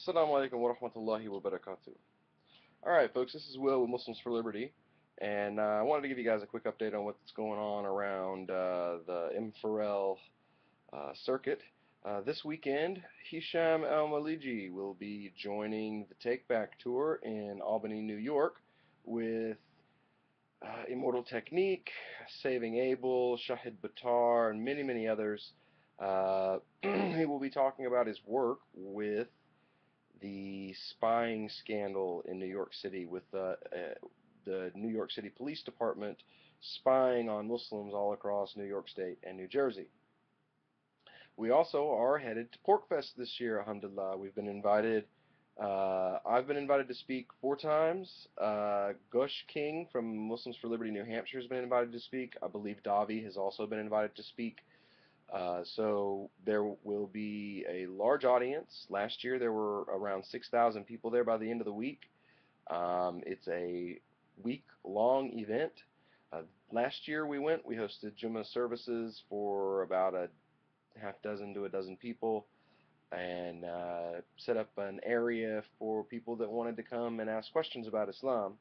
Assalamu alaikum wa rahmatullahi wa barakatuh. Alright, folks, this is Will with Muslims for Liberty, and I wanted to give you guys a quick update on what's going on around the M4L circuit. This weekend, Hisham Al-Maliji will be joining the Take Back Tour in Albany, New York, with Immortal Technique, Saving Abel, Shahid Batar, and many, many others. He will be talking about his work with the spying scandal in New York City, with the New York City Police Department spying on Muslims all across New York State and New Jersey. We also are headed to Porcfest this year, alhamdulillah. We've been invited. I've been invited to speak 4 times. Gush King from Muslims for Liberty New Hampshire has been invited to speak. I believe Davi has also been invited to speak. So there will be a large audience. Last year there were around 6,000 people there by the end of the week. It's a week-long event. Last year we hosted Jummah services for about a half dozen to a dozen people, and set up an area for people that wanted to come and ask questions about Islam.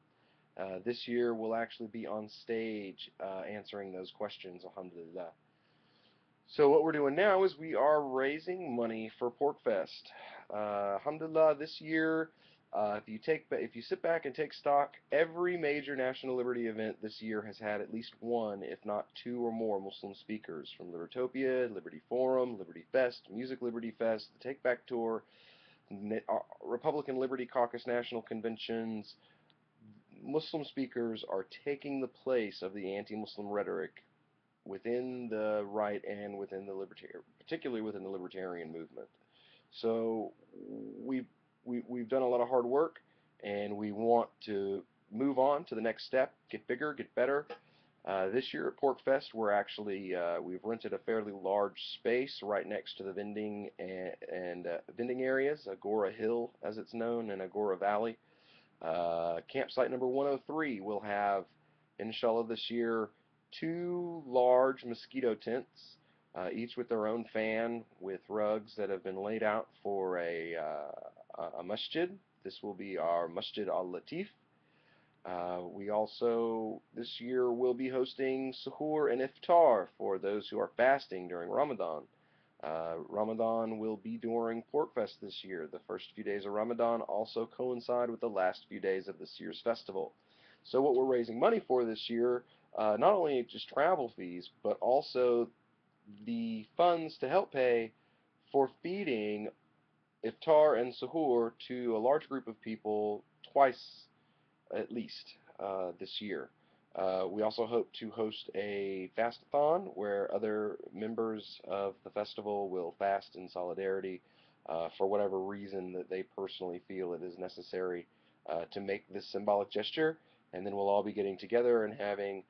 This year we'll actually be on stage answering those questions, alhamdulillah. So what we're doing now is we are raising money for Porcfest. Alhamdulillah, this year, if you sit back and take stock, every major national liberty event this year has had at least one, if not 2 or more Muslim speakers, from Libertopia, Liberty Forum, Liberty Fest, Music Liberty Fest, the Take Back Tour, Republican Liberty Caucus National Conventions. Muslim speakers are taking the place of the anti-Muslim rhetoric within the right and within the libertarian, particularly within the libertarian movement. So we've done a lot of hard work, and we want to move on to the next step, get bigger, get better. This year at Porcfest, we've rented a fairly large space right next to the vending and vending areas, Agora Hill as it's known, and Agora Valley. Campsite number 103 will have, inshallah, this year, 2 large mosquito tents, each with their own fan, with rugs that have been laid out for a masjid. This will be our Masjid al-Latif. We also, this year, will be hosting suhoor and iftar for those who are fasting during Ramadan. Ramadan will be during Porcfest this year. The first few days of Ramadan also coincide with the last few days of this year's festival. So what we're raising money for this year, not only just travel fees, but also the funds to help pay for feeding iftar and suhoor to a large group of people twice at least this year. We also hope to host a fast-a-thon where other members of the festival will fast in solidarity for whatever reason that they personally feel it is necessary to make this symbolic gesture. And then we'll all be getting together and having,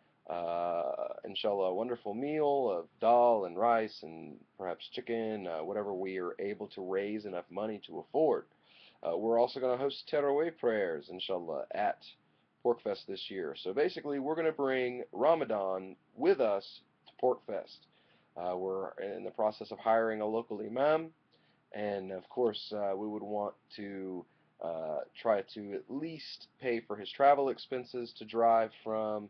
inshallah, a wonderful meal of dal and rice and perhaps chicken, whatever we are able to raise enough money to afford. We're also going to host Taraweeh prayers, inshallah, at Porcfest this year. So basically, we're going to bring Ramadan with us to Porcfest. We're in the process of hiring a local imam, and of course, we would want to try to at least pay for his travel expenses to drive from,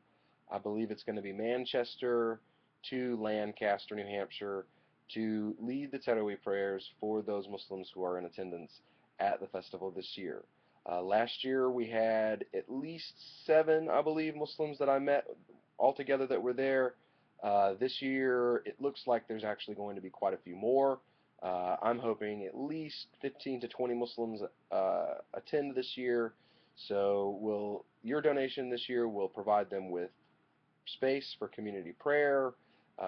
I believe it's going to be Manchester to Lancaster, New Hampshire, to lead the Taraweeh prayers for those Muslims who are in attendance at the festival this year. Last year we had at least 7, I believe, Muslims that I met altogether that were there. This year it looks like there's actually going to be quite a few more. I'm hoping at least 15 to 20 Muslims attend this year. So your donation this year will provide them with space for community prayer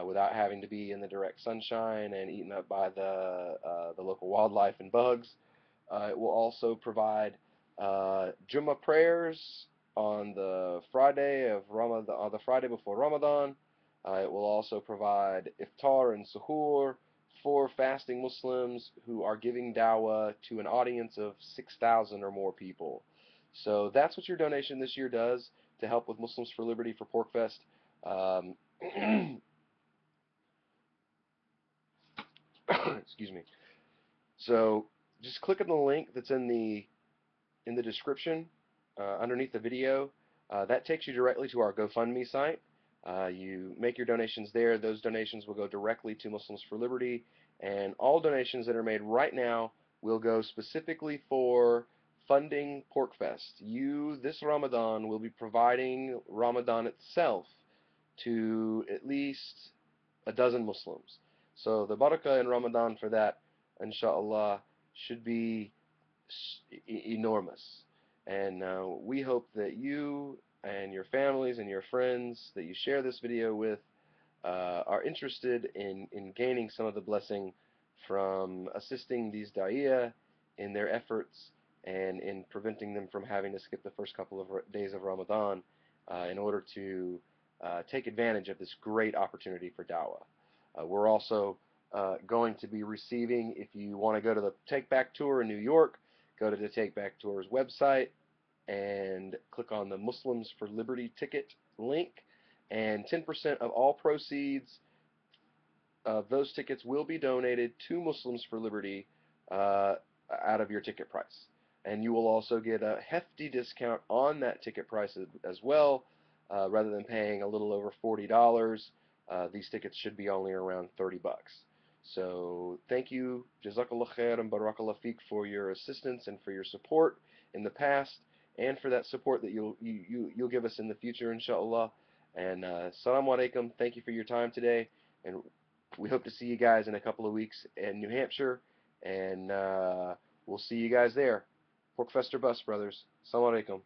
without having to be in the direct sunshine and eaten up by the local wildlife and bugs. It will also provide Jummah prayers on the Friday of Ramadan, the Friday before Ramadan. It will also provide iftar and suhoor for fasting Muslims who are giving dawah to an audience of 6,000 or more people. So that's what your donation this year does to help with Muslims for Liberty for Porcfest. Excuse me. So just click on the link that's in the description underneath the video. That takes you directly to our GoFundMe site. You make your donations there. Those donations will go directly to Muslims for Liberty, and all donations that are made right now will go specifically for funding Porcfest. This Ramadan, will be providing Ramadan itself to at least a dozen Muslims. So the barakah in Ramadan for that, inshallah, should be enormous. And we hope that you and your families and your friends that you share this video with are interested in gaining some of the blessing from assisting these da'iyah in their efforts and in preventing them from having to skip the first couple of days of Ramadan in order to take advantage of this great opportunity for da'wah. We're also going to be receiving, if you want to go to the Take Back Tour in New York, go to the Take Back Tour's website and click on the Muslims for Liberty ticket link, and 10% of all proceeds of those tickets will be donated to Muslims for Liberty uh, out of your ticket price. And you will also get a hefty discount on that ticket price as well. Rather than paying a little over $40, these tickets should be only around $30. So thank you, Jazakallah khair and Barakallah Feek, for your assistance and for your support in the past, and for that support that you'll give us in the future, inshallah. And Assalamu alaikum. Thank you for your time today, and we hope to see you guys in a couple of weeks in New Hampshire, and we'll see you guys there. Porcfest or bust, brothers. Assalamu alaikum.